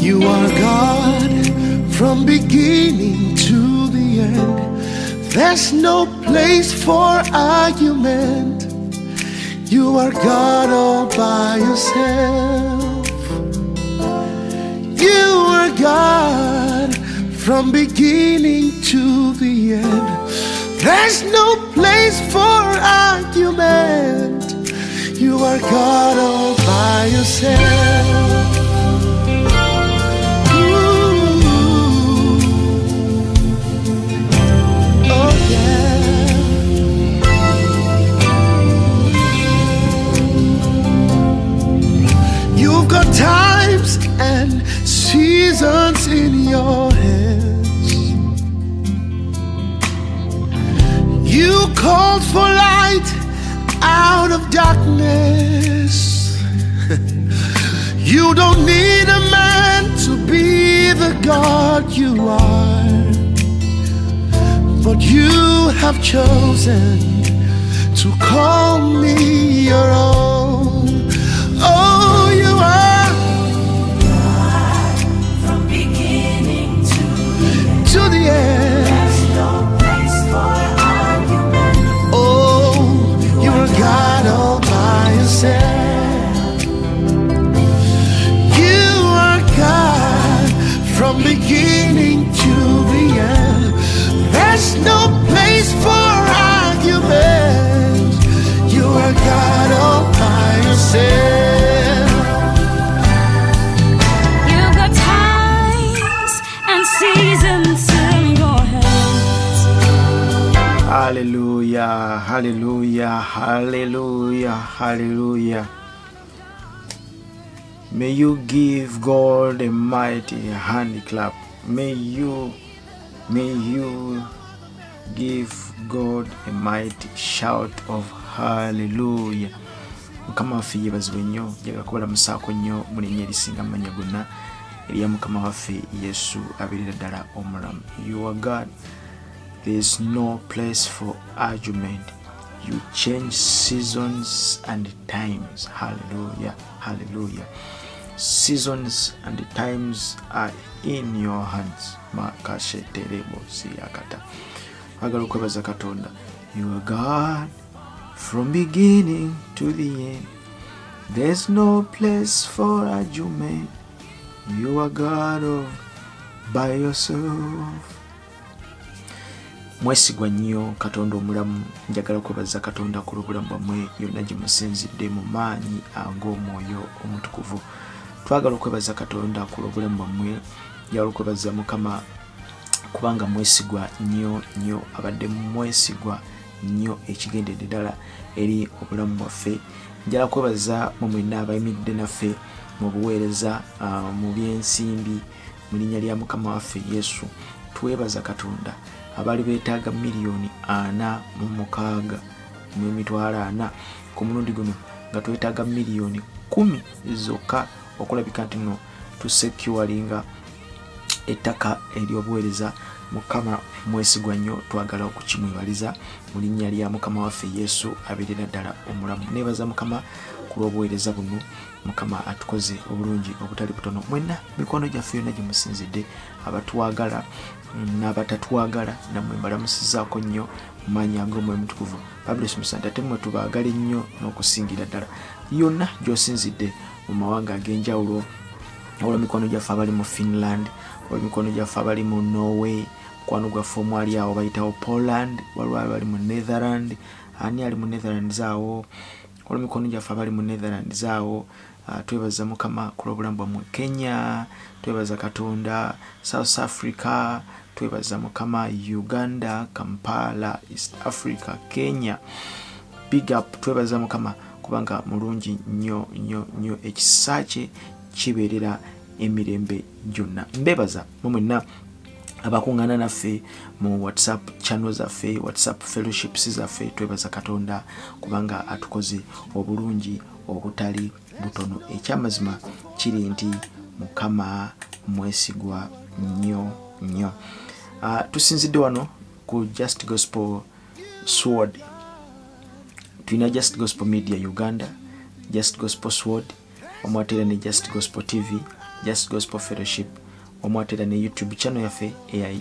You are God from beginning to the end. There's no place for argument. You are God all by yourself. You are God from beginning to the end. There's no place for argument. You are God all by yourself. You've got times and seasons in your hands. You called for light out of darkness. You don't need a man to be the God you are, but you have chosen to call me your own. Oh, you are God from beginning to the end. There's no place for argument. Oh, you are God all by yourself. You are God from beginning to the end. There's no place for argument. You are God all by yourself. You've got times and seasons in your hands. Hallelujah, hallelujah, hallelujah, hallelujah. May you give God a mighty hand clap. May you give God a mighty shout of hallelujah. Mukama waffe yeebazibwe nnyo, njaga kubalamusaako nnyo mu linnya erisinga amanya gonna erya Mukama waffe Yesu abeerera ddala omulamu. You are God. There is no place for argument. You change seasons and times. Hallelujah, hallelujah. Seasons and times are in your hands. Makasheterebo siyakata. Agala okwebaza Katonda. You are God from beginning to the end. There's no place for argument. You are God all by yourself. Mwesigwa nnyo Katonda omulamu. Njagala kwebaza Katonda ku lw'obulamu bwammwe yonna gye musinzidde mu maanyi ag'omwoyo omutukuvu. Twagala okwebaza Katonda ku lw'obulamu bwammwe. Njagala okwebaza Mukama kubanga mwesigwa nnyo abadde mwesigwa nnyo ekigendedde ddala eri obulamu bwaffe. Njala kwebaza mu mwenna abayimiridde naffe mu buweereza mu byensimbi mu linnya lya Mukama waffe Yesu. Twebaza Katonda abali beetaaga miliyoni 46 mu emitwalo 40 ku mulundi guno nga twetaaga miliyoni 10 zokka okulabika nti no tusecuringa ettaka ery'obuweereza. Mukama mwesigwa nnyo, twagala okukimwebaliza mu linnya lya Mukama waffe Yesu abeerera ddala omulamu. Neebaza Mukama ku lw'obuweereza buno. Mukama atukoze obulungi obutali butono. Mwenna mikono gyaffe yonna gye musinzidde, abatwagala n'abatatwagala, nammwe mbalamusizaako nnyo mu maanyi ag'omwoyo omutukuvu. Babulesi musante ate mmwe tubaagale nnyo n'okusingira ddala. Yonna gy'osinzidde mu mawanga ag'enjawulo, olwo mikono gyaffe abali mu Finland, olwo mikono gyaffe abali mu Norway, mukwano gwaffe omwali awo bayitawo Poland, waliwo abali mu Netherland, ani ali mu Netherlands awo, olwo mikono gyaffe abali mu Netherlands awo. Twebaza Mukama ku lw'obulamu bwammwe. Kenya twebaza Katonda, South Africa twebaza Mukama, Uganda, Kampala, East Africa, Kenya, big up. Twebaza Mukama kubanga mulungi nnyo ekisa kye kibeerera emirembe gyonna. Mbebaza mwenna abakuŋŋaana naffe mu WhatsApp channel zaffe, WhatsApp fellowships zaffe. Twebaza Katonda kubanga atukoze obulungi obutali butono. Ekyamazima kiri nti Mukama mwesigwa nnyo. Tusinzidde wano ku Just Gospel Sword. Tulina Just Gospel Media Uganda, Just Gospel Sword, omwatera ne Just Gospel TV, Just Gospel Fellowship, omwatera ne YouTube channel yaffe eya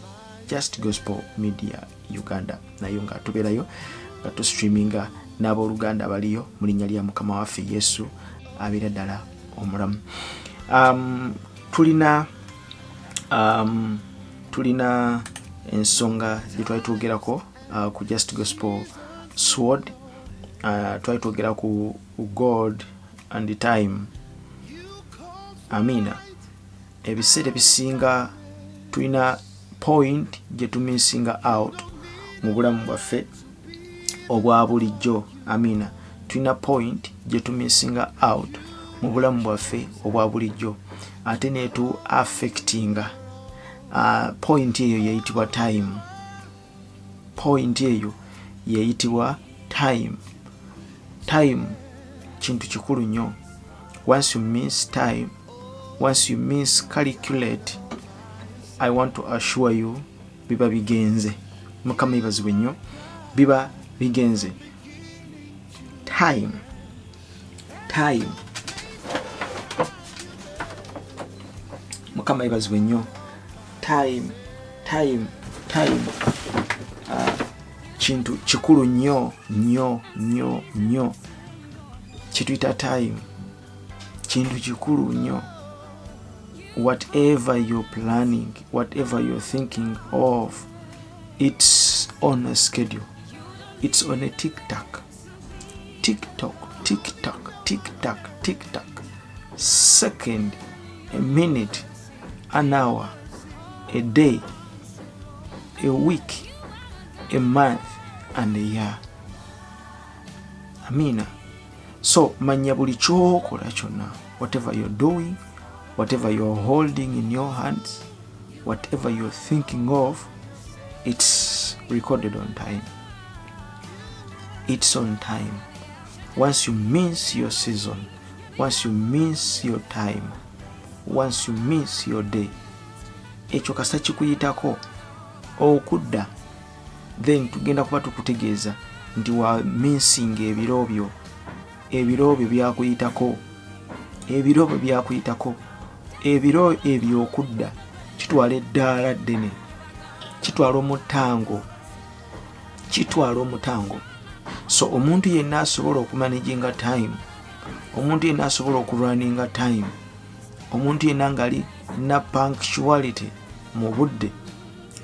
Just Gospel Media Uganda, nayo nga tubeerayo nga tu streaminga n'abooluganda baliyo mu linnya lya Mukama waffe Yesu abeera ddala omulamu. Tulina ensonga gye twali twogerako ku Just Gospel Sword. Twali twogera ku God and the time. Amina. Ebiseera ebisinga tulina point gye tumisinga out mu bulamu bwaffe obwa bulijjo. Amina. Tulina point gye tumisinga out mu bulamu bwaffe obwa bulijjo ate netu affectinga. Point eyo yeyitibwa time. Point eyo yeyitibwa time. Time kintu kikulu nnyo. Once you miss time, once you miscalculate, I want to assure you, biba bigenze. Mukama ibazibwe nnyo, biba bigenze. Time. Mukama ibazibwe nnyo. Time. Kintu kikulu nnyo. Kituyita time. Kintu kikulu nnyo. Whatever you're planning, whatever you're thinking of, it's on a schedule. It's on a tick-tock. Tick-tock. Second, a minute, an hour, a day, a week, a month, and a year. Amina. So, manya buli kyokola kyonna, whatever you're doing, whatever you're holding in your hands, whatever you're thinking of, it's recorded on time. It's on time. Once you miss your season, once you miss your time, once you miss your day, ekyo kasita kikuyitako okudda, then tugenda kuba tukutegeeza nti wa missing ebiro byo byakuyitako. Ebiro ebyo okudda kitwala eddaala ddene, kitwala omutango. So omuntu yenna asobola okumanaginga time, omuntu yenna asobola okurunninga time, omuntu yenna ngali na punctuality mu budde,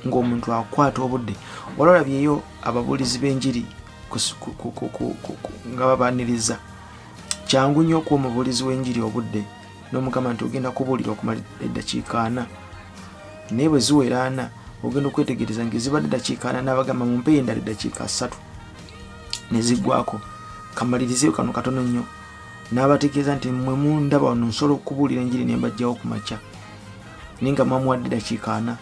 ng'omuntu akwata obudde. Olabyeyo ababulizi b'enjiri nga babaniriza, kyangu nnyo okuwa omubulizi w'enjiri obudde n'omugamba nti ogenda kubuulira okumala eddakiika 4, naye bwe ziwera 4 ogenda okwetegereza ng'ezibadde eddakiika 4 n'abagamba mumpeeyo endala eddakiika 3 ne ziggwako, kamalirizeyo kano katono nnyo, n'abategeeza nti mmwe mundaba wano nsobola okubuulira enjiri ne mbajjawo ku makya, naye nga mwamuwadde eddakiika 4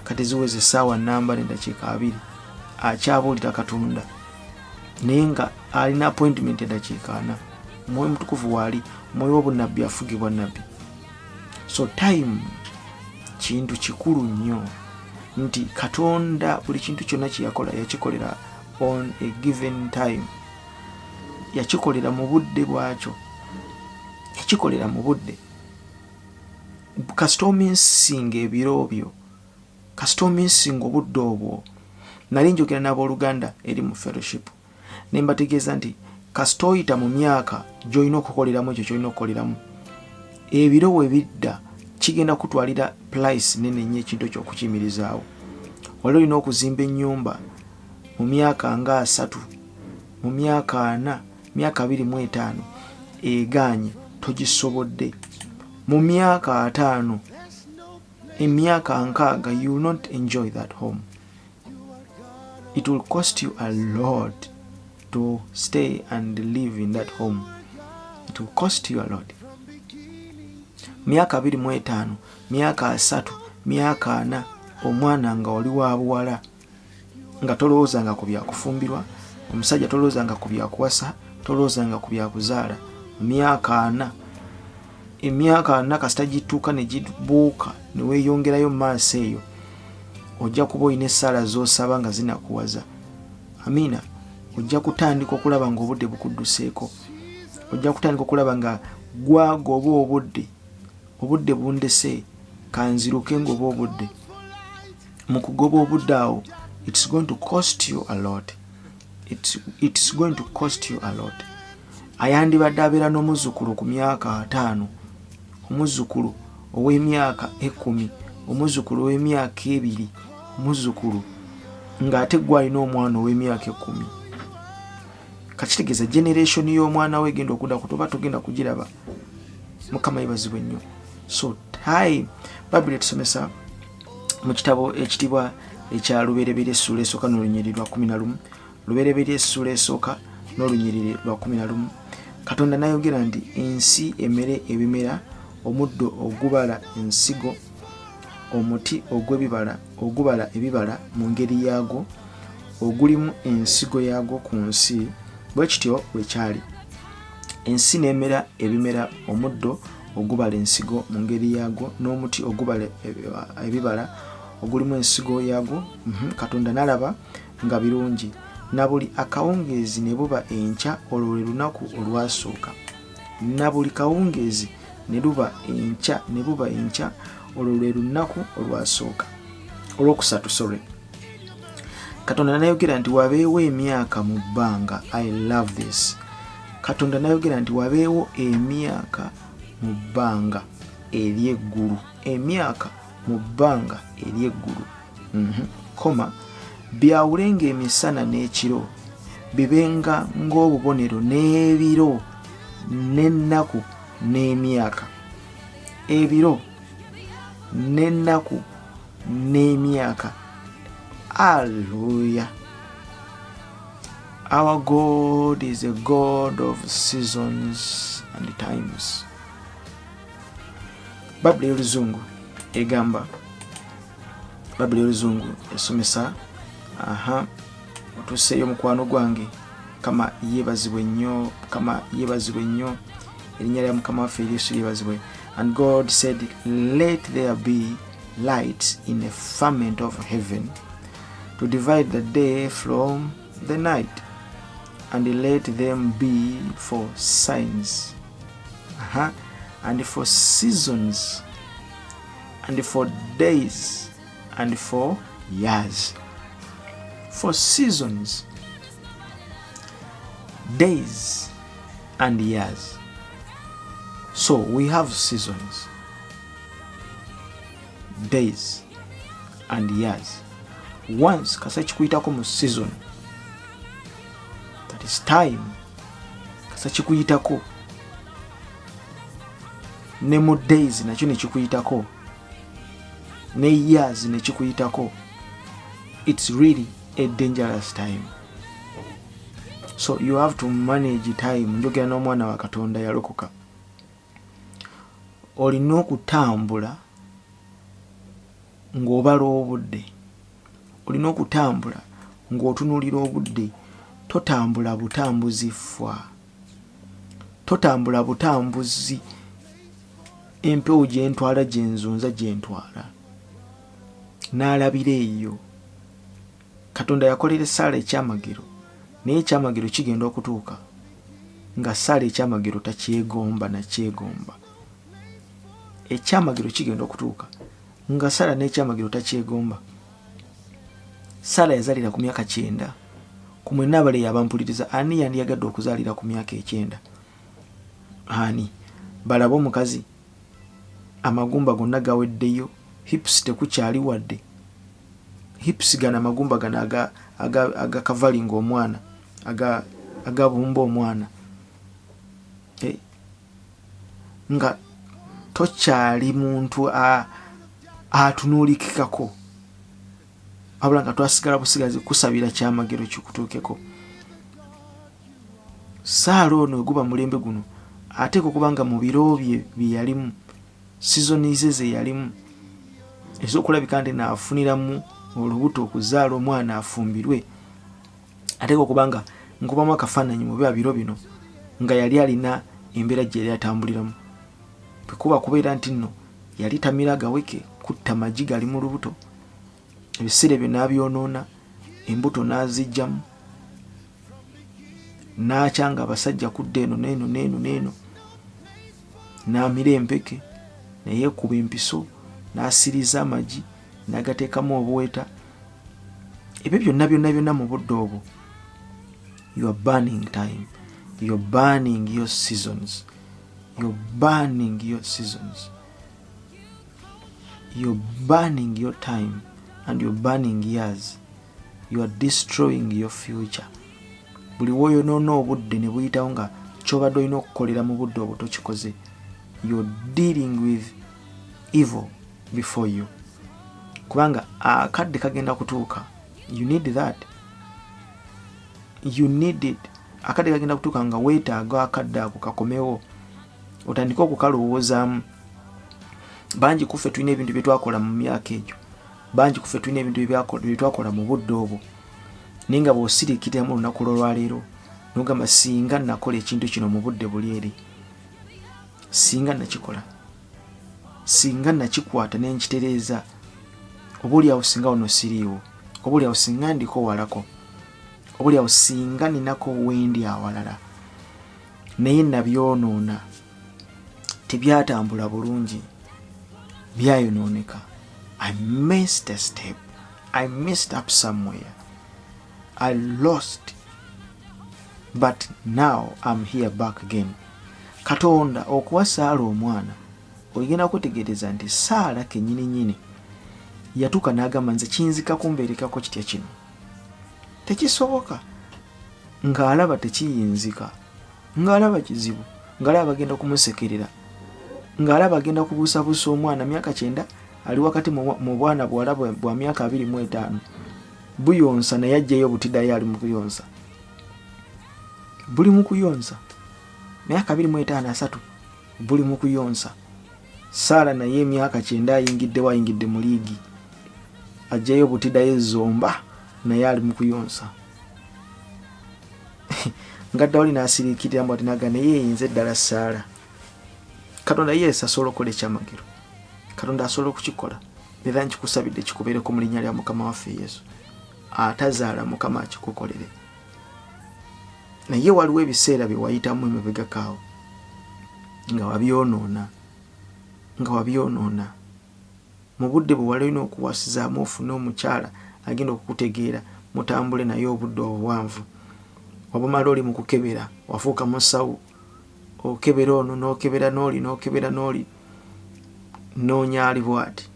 kati ziweze essaawa nnamba n'eddakiika 2 akyabuulira Katonda, naye nga alina appointment eddakiika 4. Mwoyo mutukuvu waali, mwoyo w'obunnabbi afugibwa nnabbi. So time kintu kikulu nnyo, nti Katonda buli kintu kyonna kyeyakola yakikolera on a given time. Yakikolera mu budde bwakyo, yakikolera mu budde. Kasita ominsinga ebiro byo, kasita ominsinga obudde obwo. Nali njogera n'abooluganda eri mu fellowship ne mbategeeza nti kasita oyita mu myaka gy'olina okukoleramu ekyo ky'olina okukoleramu, ebiro we bidda kigenda kutwalira price nene nnyo ekintu ky'okukiyimirizaawo. Wali olina okuzimba ennyumba mu myaka nga 3, mu myaka 4, myaka 25 eganye togisobodde. Mu myaka 5, emyaka 6, you will not enjoy that home. It will cost you a lot to stay and live in that home. It will cost you a lot. Myaka 25, myaka 3, myaka 4, omwana nga oli wa buwala, nga tolowoozanga ku byakufumbirwa, omusajja tolowoozanga ku byakuwasa, tolowoozanga ku byakuzaala. Myaka 4, emyaka 4 kasita gituuka ne gibuuka ne weeyongerayo maaso eyo, ojja kuba olina essaala z'osaba nga zinakuwaza. Amina. Ojja kutandika okulaba ng'obudde bukudduseeko. Ojja kutandika okulaba nga gwagoba obudde, obudde bundese kanziruke ngoba obudde. Mu kugoba obudde awo, it's going to cost you a lot. It's going to cost you a lot. Ayandibadde abeera n'omuzzukulu ku myaka 5, omuzzukulu ow'emyaka 10, omuzzukulu ow'emyaka 2, omuzzukulu ng'ate gwe alina omwana ow'emyaka 10. Kakitegeeza generation y'omwana we egenda okudda kutoba togenda kugiraba. Mukama yebazibwe nnyo. So time Babuli tusomesa mu kitabo ekitibwa ekya Lubereberye essula esooka n'olunyiriri lwa 11. Lubereberye essula esooka n'olunyiriri lwa 11. Katonda n'ayogera nti ensi emere ebimera, omuddo ogubala ensigo, omuti ogw'ebibala ogubala ebibala mu ngeri yaagwo, ogulimu ensigo yaagwo ku nsi. Bwe kityo bwe kyali. Ensi n'emera ebimera, omuddo ogubala ensigo mu ngeri yaagwo, n'omuti ogubala ebibala ogulimu ensigo yaagwo. Katonda n'alaba nga birungi, na buli akawungeezi ne buba enkya, olwo lwe lunaku olwasooka. Na buli kawungeezi ne luba enkya, ne buba enkya, olwo lwe lunaku olwasooka. Olwokusatu, sorry. Katonda n'ayogera nti wabeewo emyaka mu bbanga. I love this. Katonda n'ayogera nti wabeewo emyaka mu bbanga ery'eggulu. Emyaka mu bbanga ery'eggulu. Koma byawulenga emisana n'ekiro, bibenga ng'obubonero n'ebiro n'ennaku n'emyaka. Ebiro n'ennaku n'emyaka. Hallelujah. Our God is a God of seasons and times. Babuli y'Oluzungu egamba, Babuli y'Oluzungu esomesa, otuseeyo mukwano gwange, Mukama yeebazibwe nnyo, Mukama yeebazibwe nnyo, erinnya lya Mukama waffe Yesu yeebazibwe. And God said, let there be lights in a firmament of heaven to divide the day from the night, and let them be for signs, and for seasons, and for days, and for years. For seasons, days, and years. So we have seasons, days, and years. Once kasa kikuyitako mu season, that is time, kasa kikuyitako, ne mu days nakyo ne kikuyitako, ne years ne kikuyitako, it's really a dangerous time. So you have to manage time. Njogera n'omwana wa Katonda yalokoka. Olina okutambula ng'obala obudde. Olina okutambula ng'otunuulira obudde. Totambula butambuzi fwa. Totambula butambuzi empewo gye ntwala gye nzunza gye ntwala. N'alabira eyo. Katonda yakolera Saala ekyamagero, naye ekyamagero kigenda okutuuka nga Saala ekyamagero takyegomba na kyegomba. Ekyamagero kigenda okutuuka nga Saala n'ekyamagero takyegomba. Saala yazaalira ku myaka 9. Ku mwenna abaleeyi abampuliriza, ani yandiyagadde okuzaalira ku myaka 9? Ani? Balaba omukazi amagumba gonna gaweddeyo, hips tekukyali wadde. Hips gana amagumba gana agakavalinga omwana, agabumba omwana. Nga tokyali muntu atunuulikikako, wabula nga twasigala busigazi kusabira kyamagero kikutuukeko. Saala ono eguba mulembe guno ateeka okuba nga mu biro bye yalimu, sizonize ze yalimu, ez'okulabika nti naafuniramu olubuto okuzaala omwana afumbirwe, ateeka okuba nga nkubamu akafaananyi mu biro bino nga yali alina embeera gye yali atambuliramu. Bwekuba kubeera nti nno yali tamira gaweke, kutta magi gali mu lubuto, ebiseera bye n'abyonoona, embuto n'azijjamu, n'akyanga abasajja kudda eno n'eno n'eno n'eno. n'amira empeke neyeekuba empiso n'asiriza amagi n'agateekamu obuweta. Ebyo byonna mu budde obwo. You are burning time. You're burning your seasons. You're burning your seasons. You're burning your time and you're burning years. You are destroying your future. Buli woyonoona obudde ne buyitawo nga ky'obadde olina okukolera mu budde obwo tokikoze. You're dealing with evil before you. Kubanga akadde kagenda kutuuka. You need that. You need it. Akadde kagenda kutuuka nga weetaaga akadde ako kakomewo. Otandika okukalowoozaamu. Bangi kuffe tulina ebintu bye twakola mu myaka egyo. Bangi kuffe tulina ebintu bye twakola mu budde obwo. Naye nga bw'osiriikiriramu olunaku lw'olwaleero n'ogamba singa nakola ekintu kino mu budde buli eri. Singa nakikola. Singa nakikwata ne nkitereeza. Oboolyawo singa ono siriiwo. Oboolyawo singa ndiko walako. Oboolyawo singa ninako wendi awalala. Naye nabyonoona. Tebyatambula bulungi. Byayonooneka. I missed a step. I messed up somewhere. I lost. But now I'm here back again. Katonda okuwa Saala omwana oligenda kutegeereza nti Saala kennyini yatuuka n'agamba nze kiyinzika kumbeerekako kitya kino. Tekisoboka. Ng'alaba tekiyinzika. Ng'alaba kizibu. Ng'alaba bagenda kumusekerera. Ng'alaba agenda kubuusabuusa omwana myaka 9 ali wakati mu bwana bwala bwa myaka 25. Buyonsa naye ajjayo butiddayo ali mu kuyonsa. Buli mu kuyonsa. Myaka 25 buli mu kuyonsa. Saala naye emyaka 9 ayingidde mu liigi. Ajjayo butiddayo zomba naye ali mu kuyonsa. Nga Dawudi n'asiriikirira mbwati n'agamba naye yinze ddala Saala. Katonda yesu asobola okukola ekyamagero. Katonda asobola okukikola. Era nkikusabidde kikubeereko mu linnya lya Mukama waffe Yesu. Atazaala Mukama akikukolere. Naye waliwo ebiseera bye wayitamu emabegakaawo nga wabyonoona. Mu budde bwe wali olina okuwasizaamu ofune omukyala agenda okukutegeera mutambule naye obudde obuwanvu. Wabumala oli mu kukebera wafuuka musawo. Okebera ono n'okebera n'oli noonya ali bw'ati.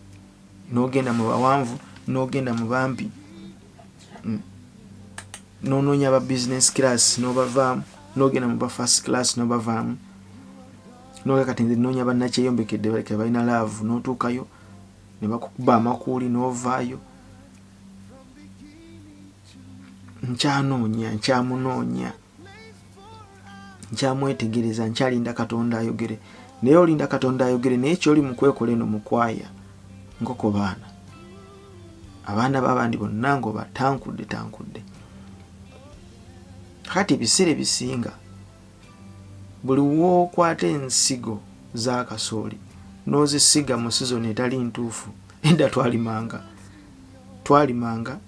N'ogenda mu bawanvu n'ogenda mu bampi. N'onoonya aba business class n'obavaamu. N'ogenda mu ba first class n'obavaamu. N'ogakati nze noonya bannakyeyombekedde balina laavu n'otuukayo ne bakukuba amakuuli n'ovaayo. Nkyamunoonya. Nkyamwetegereza nkyalinda Katonda ayogere. Naye olinda Katonda ayogere naye kyoli mu kwekola eno mukwaya nkoko baana. Abaana b'abandi bonna ngo batankudde. Kati ebiseera ebisinga buli wookwata ensigo za kasooli n'ozisiga mu sizoni etali ntuufu. Edda twalimanga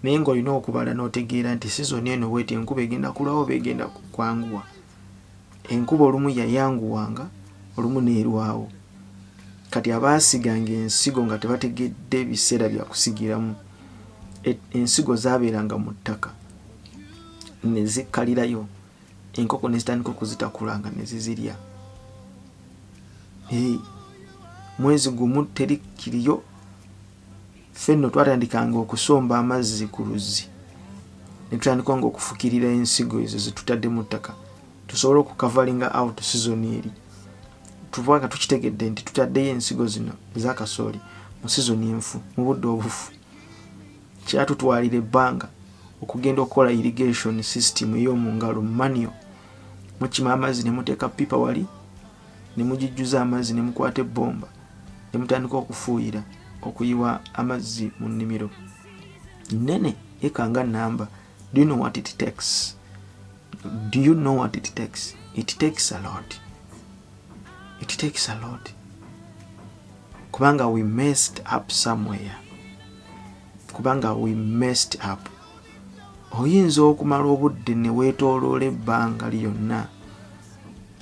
naye ng'olina okubala n'otegeera nti sizoni eno bweti enkuba egenda kulwawo begenda kwanguwa. Enkuba olumu yayanguwanga olumu neerwawo. Kati abaasiganga ensigo nga tebategedde ebiseera bya kusigiramu, ensigo zaabeeranga mu ttaka ne zikkalirayo. Enkoko ne zitandika okuzitakulanga ne zizirya. Mwezi gumu teri kiriyo. Ffenno twatandikanga okusomba amazzi ku luzzi ne tutandikanga okufukirira ensigo ezo zetutadde mu ttaka tusobole okukavalinga out season eri. Tubanga tukitegedde nti tutaddeyo ensigo zino eza kasooli mu season enfu mu budde obufu. Kyatutwalira ebbanga okugenda okukola irrigation system ey'omu ngalo manual. Mukima amazzi ne muteeka pipa wali ne mugijjuza amazzi ne mukwata ebbomba ne mutandika okufuuyira okuyiwa amazzi mu nnimiro nene ekanga namba. Do you know what it takes? Do you know what it takes? It takes a lot. It takes a lot. Kubanga we messed up somewhere. Kubanga we messed up. Oyinza okumala obudde ne weetooloola ebbanga lyonna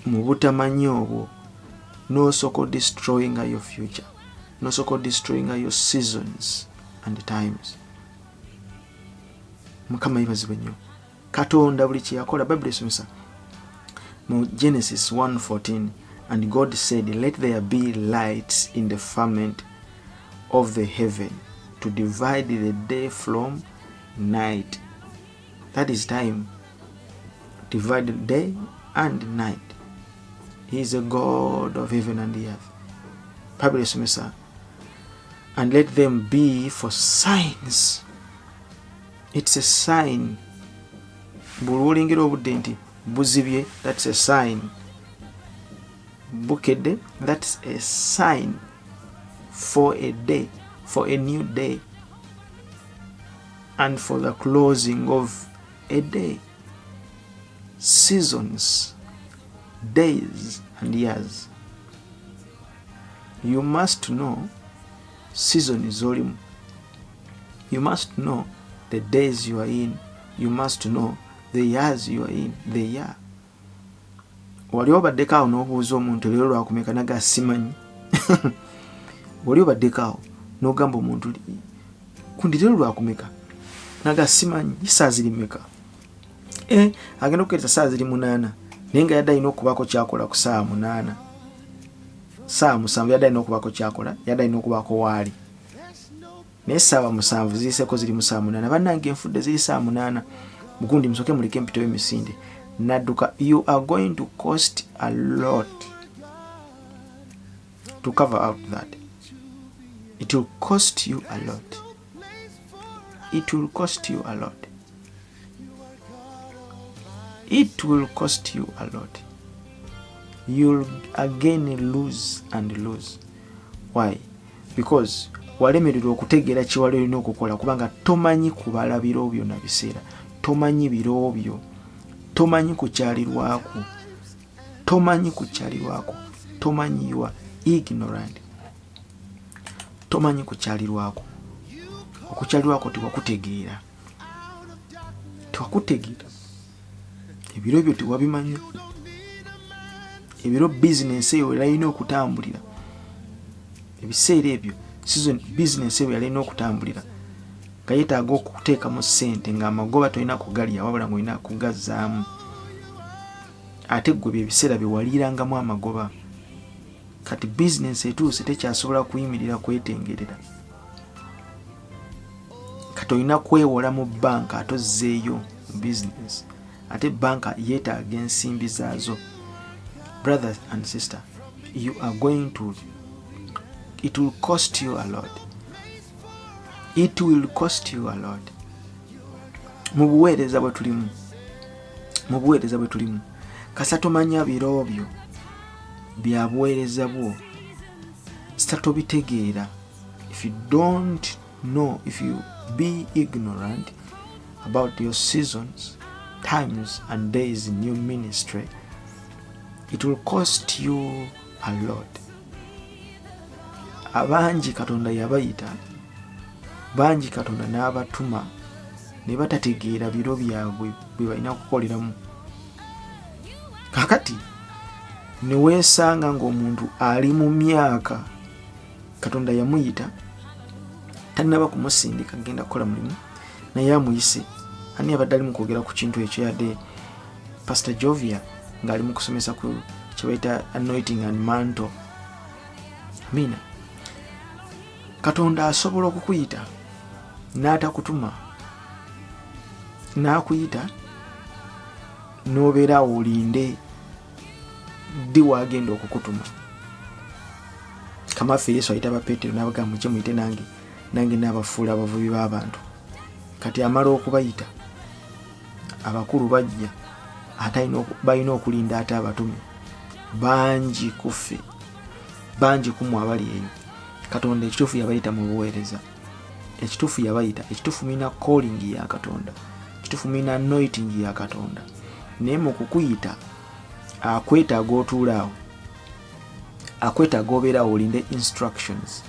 mu butamanyi obwo no so-called destroying your future, no so-called destroying your seasons and times. Mukama yibazibwe nnyo. Katonda buli kye yakola Bible esomesa mu Genesis 1:14, and God said, let there be lights in the firmament of the heaven to divide the day from night. That is time. Divide the day and night. He is a God of heaven and the earth. Bible esomesa, and let them be for signs. It's a sign. Bululengera obudde nti buzibye, that's a sign. Bukedde, that's a sign for a day, for a new day, and for the closing of a day. Seasons, days and years. You must know season is olimu. You must know the days you are in. You must know the years you are in. The year. Wali obaddeko awo n'obuuza omuntu leero lwakumeka naga simanyi. Wali obaddeko awo n'ogamba omuntu kundi leero lwakumeka naga simanyi, saa ziri mmeka? Agenda okukeeta saa ziri 8 naye nga yadde alina okubaako kyakola ku saa 8. Saa 7 yadde alina okubaako kyakola, yadde alina okubaako waali. Naye essaawa 7 ziyiseeko ziri mu saa 8. Bannange enfudde ziri saa 8. Mugundi musoke muleke empito y'emisinde. Nadduka, you are going to cost a lot to cover out that. It will cost you a lot. It will cost you a lot. It will cost you a lot. You'll again lose and lose. Why? Because walemererwa okutegeera kiwali olina okukola kubanga tomanyi kubala biro byo na biseera. Tomanyi biro byo. Tomanyi kukyalirwako. Tomanyi kukyalirwako. Tomanyi, you are ignorant. Tomanyi kukyalirwako. Okukyalirwako tewakutegeera. Tewakutegeera. Ebiro byo tewabimanyi. Ebiro business eyo erina okutambulira. Ebiseera ebyo season business eyo erina okutambulira. Kayetaaga okuteekamu ssente ng'amagoba tolina kugalya wabula ng'olina kugazzaamu. Ate gwe bye biseera bye waliirangamu amagoba. Kati business etuuse tekyasobola kuyimirira kwetengerera. Kati olina kwewola mu banka atozzeeyo mu business. Ate banka yeetaaga ensimbi zaazo. Brothers and sisters, you are going to, it will cost you a lot. It will cost you a lot. Mu buweereza bwe tulimu. Mu buweereza bwe tulimu. Kasa tomanya biro byo bya buweereza bwo. Sitato bitegeera. If you don't know, if you be ignorant about your seasons, times and days in your ministry, it will cost you a lot. Abangi Katonda yabayita, bangi Katonda n'abatuma ne batategeera biro byabwe bwe balina kukoleramu. Kakati ne weesanga ng'omuntu ali mu myaka Katonda yamuyita tannaba kumusindika genda kukola mulimu naye amuyise. Ani abadde ali mu kwogera ku kintu ekyo yadde Pastor Jovia ng'ali mu kusomesa ku kye bayita anointing and mantle. Amina. Katonda asobola okukuyita n'atakutuma, n'akuyita n'obeera olinde ddi wagenda okukutuma. Kamaffe Yesu ayita ba Petero n'abagamba mukye muyite nange n'abafuula abavubi b'abantu. Kati amala okubayita abakulu bajja ate balina okulinda ate abatume. Bangi kuffe, bangi kumwe abali eyo. Katonda ekituufu yabayita mu buweereza. Ekituufu yabayita, ekituufu mina calling ya Katonda, ekituufu mina anointing ya Katonda. Naye mu kukuyita akwetaaga otuulaawo, akwetaaga obeerawo olinde instructions.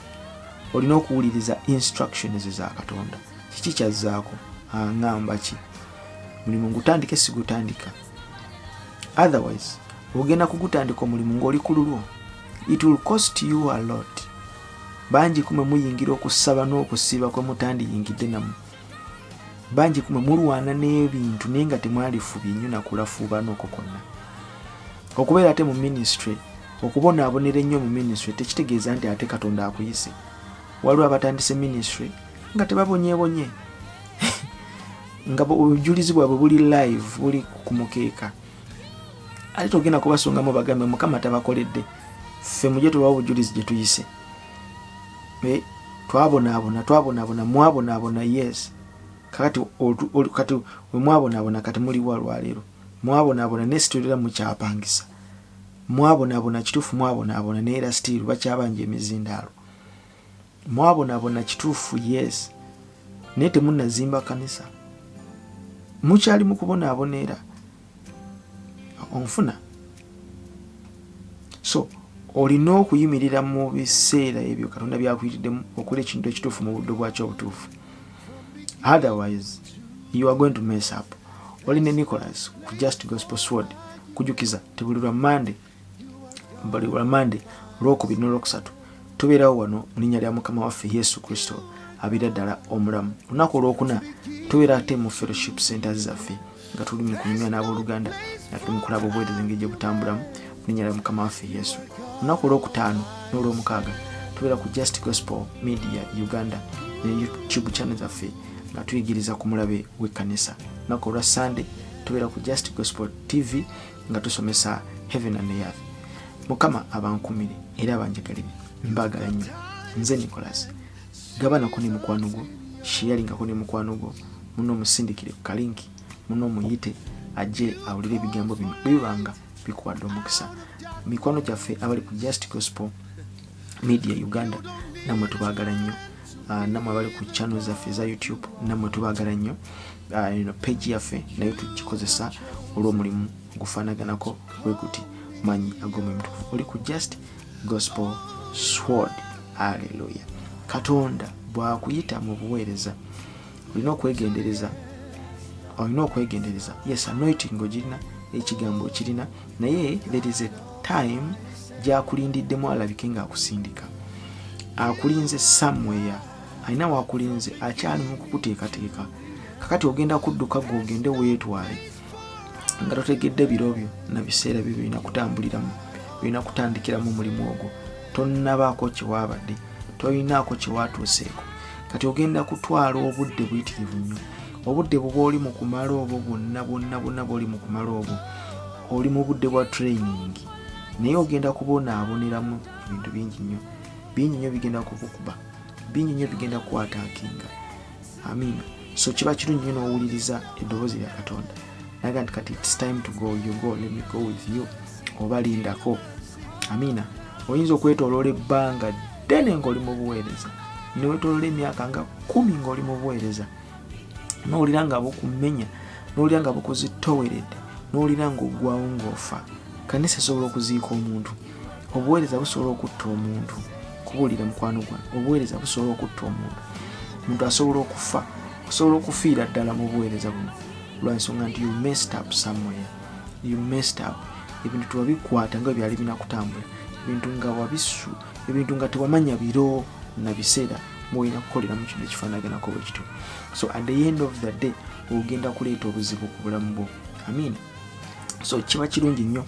Olina okuwuliriza instructions za Katonda. Kiki kyazzaako? Ngamba ki? Mulimu ngutandike sigutandika. Otherwise ogenda kugutandika omulimu ng'oli ku lulwo. it will cost you a lot. Banji kumwe muyingira okusaba n'okusiba kwe mutandiyingidde namu. Banji kumwe mulwana n'ebintu naye nga temwalifubi nnyo nakulafuuba n'okwo konna. Okubeera ate mu ministry, okubonaabonera ennyo mu ministry tekitegeeza nti ate Katonda akuyise. Waliwo abatandise ministry nga tebabonyeebonye nga obujulizi bwabwe buli live, buli ku mukeeka. Ate togenda kubasongamu bagambe Mukama tabakoledde, ffe mujje tubawo obujulizi gye tuyise. Twabonaabona mwabonaabona, yes. Kati we mwabonaabona kati muli walwaleero. Mwabonaabona nesitulira mukyapangisa. Mwabonaabona kituufu, mwabonaabona neera still bakyabanja emizindaalo. Mwabonaabona kituufu, yes. Naye temunnazimba kanisa. Mukyali mu kubonaaboneera. Onfuna. So, olina okuyimirira mu biseera ebyo Katonda byakuyitiddemu okola ekintu ekituufu mu budde bwakyo obutuufu. Otherwise, you are going to mess up. Olina Nicholas ku Just Gospel Sword kujukiza tebuli lwa Monday Lwokubiri n'Olwokusatu tubeerawo wano mu linnya lya Mukama waffe Yesu Kristo abira ddala omulamu. Lunaku Olwokuna tubeera ate mu fellowship centers zaffe nga tuli mu kunyumya n'abooluganda nga tuli mu kulaba obuweereza engeri gye butambulamu mu linnya lya Mukama waffe Yesu. Lunaku Olwokutaano n'Olwomukaaga tubeera ku Just Gospel Media Uganda ne YouTube channel zaffe nga tuyigiriza ku mulabe w'ekkanisa. Lunaku olwa Sunday tubeera ku Just Gospel TV nga tusomesa Heaven and Earth. Mukama abankumire era abanjagalire, mbagala nnyo. Nze Nicholas gabanako ne mukwano gwo, shiyalingako ne mukwano gwo, muno musindikire ku kalinki, muno muyite ajje awulire ebigambo bino bibanga bikuwadde omukisa. Mikwano gyaffe abali ku Just Gospel Media Uganda namwe tubaagala nnyo. Namwe abali ku channel zaffe za YouTube namwe tubaagala nnyo. Page yaffe nayo tugikozesa olw'omulimu gufaanaganako bwe guti manyi ag'omwoyo omutukuvu. Oli ku Just Gospel Sword. Hallelujah. Katonda bw'akuyita mu buweereza olina okwegendereza. Yes, anointing ogirina, ekigambo kirina, naye there is a time gy'akulindiddemu alabike ng'akusindika. Akulinze somewhere, alina waakulinze akyali mu kukuteekateeka. Kakati ogenda kudduka gw'ogende weetwale nga totegedde biro byo na biseera byo birina kutambuliramu, birina kutandikiramu mulimu ogwo. Tonnabaako kyewaabadde, tolinaako kyewaatuuseeko. Kati ogenda kutwala obudde buyitirivu nnyo. Obudde bw'oba oli mu kumala obwo bwonna bw'oli mu kumala obwo oli mu budde bwa training, naye ogenda kubonaaboneramu ebintu bingi nnyo bigenda kukukuba, bingi nnyo bigenda kukwataakinga. Amiina. So kiba kirungi nnyo n'owuliriza eddoboozi lya Katonda naga nti kati it's time to go, you go, let me go with you, oba lindako. Amiina. Oyinza okwetoloola ebbanga ddene ng'oli mu buweereza, newetoloola emyaka nga 10 ng'oli mu buweereza, n'owulira nga bukumenya, n'owulira nga bukuzittoweredde, n'owulira ng'oggwawo ng'ofa. Kanisa esobola okuziika omuntu, obuweereza busobola okutta omuntu. Kubuulira mukwano gwange, obuweereza busobola okutta omuntu. Omuntu asobola okufa, osobola okufiira ddala mu buweereza buno lwansonga nti you messed up somewhere. Ebintu tewabikwata nga byali binakutambula, ebintu nga wabisu, ebintu nga tewamanya biro na biseera mwolina kukolera mu kintu ekifaanaganako bwe kityo. So at the end of the day ogenda kuleeta obuzibu ku bulamu bwo. Amiina. So kiba kirungi nnyo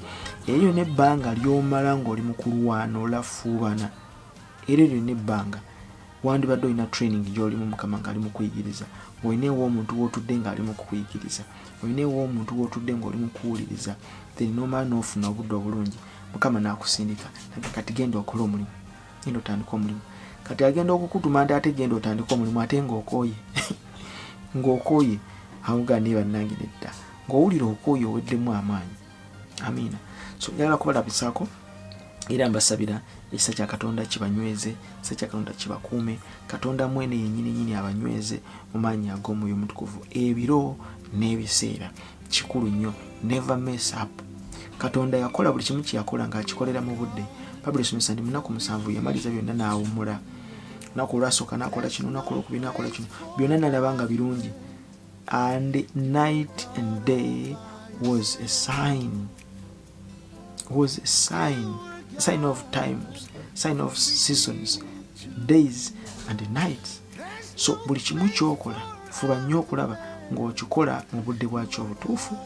eryo n'ebbanga ly'omala ng'oli mu kulwana olafuubana, era eryo n'ebbanga wandibadde olina training gy'olimu Mukama ng'ali mu kuyigiriza, olinaewo omuntu w'otudde ng'ali mu kukuyigiriza, olinaewo omuntu w'otudde ng'oli mu kuwuliriza, then n'omala n'ofuna obudde obulungi Mukama n'akusindika kati genda okole omulimu, genda otandika omulimu. Kati agenda okukutuma nti ate genda otandika omulimu ate ng'okooye awugane bannange nedda ng'owulira okooye oweddemu amaanyi. Amiina. So njagala kubalabisaako era mbasabira ekisa kya Katonda kibanyweze, ekisa kya Katonda kibakuume, Katonda mwene yennyini abanyweze mu maanyi ag'omwoyo omutukuvu ebiro n'ebiseera. Kikulu nnyo, never mess up. Katonda yakola buli kimu kyeyakola ng'akikolera mu budde. Pablo esomesa ndi munaku 7 yamaliza byonna n'awummula. Lunaku olwasooka n'akola kino, lunaku olwokubiri n'akola kino, byonna n'alaba nga birungi. And night and day was a sign sign of times, sign of seasons, days and nights. So buli kimu kyokola fuba nnyo okulaba ng'okikola mu budde bwakyo obutuufu.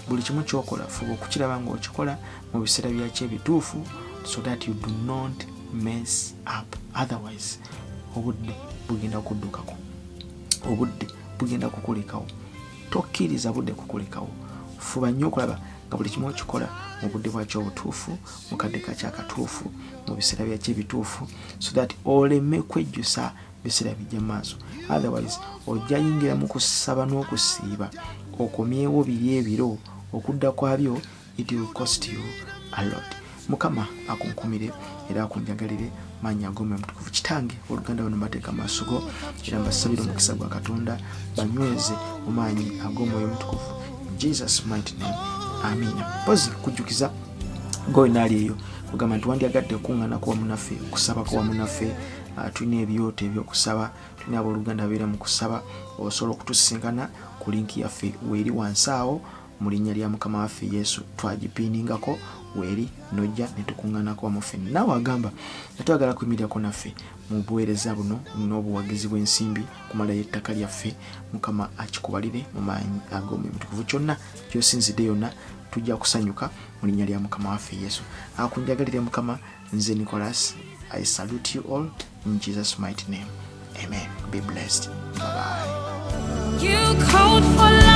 Buli kimu kyokola fuba okukiraba ng'okikola mu biseera byakyo ebituufu, so that you do not mess up. Otherwise obudde bugenda kuddukako, obudde bugenda kukulekawo. Tokkiriza budde kukulekawo. Fuba nnyo okulaba nga buli kimu okikola mu budde bwakyo obutuufu, mu kadde kakyo akatuufu, mu biseera byakyo ebituufu, so that oleme kwejjusa biseera bijja maaso. Otherwise ojja yingira mu kusaba n'okusiiba, okomyewo biri ebiro, okudda kwabyo it will cost you a lot. Mukama akunkumire era akunjagalire, manya agome mutukuvu. Kitange oluganda bano mbateeka maaso go era mbasabira omukisa gwa Katonda banyweze mu maanyi ag'omwoyo mutukuvu. In Jesus mighty name, amina. Pozi kujjukiza ng'oyinaali eyo kugamba nti wandyagadde okuŋŋaana kuwa munaffe, kusaba kuwa munaffe. Tulina ebyoto ebyokusaba, tulina abooluganda babeera mu kusaba. Osobola okutusisinkana ku linki yaffe weeri wansi awo mu linnya lya Mukama waffe Yesu, twagipiiningako weeri nojja ne tukuŋŋaanako wamu ffenna. Naawe agamba netwagala kuyimirirako naffe mu buweereza buno n'obuwagizi bw'ensimbi kumalayo ettaka lyaffe, Mukama akikubalire mu maanyi ag'omwoyo mutukuvu. Kyonna ky'osinzidde yonna tujja kusanyuka mu linnya lya Mukama waffe Yesu. Akunjagalire Mukama. Nze Nicholas, I salute you all in Jesus mighty name. Amen. Be blessed. Bye bye. You called for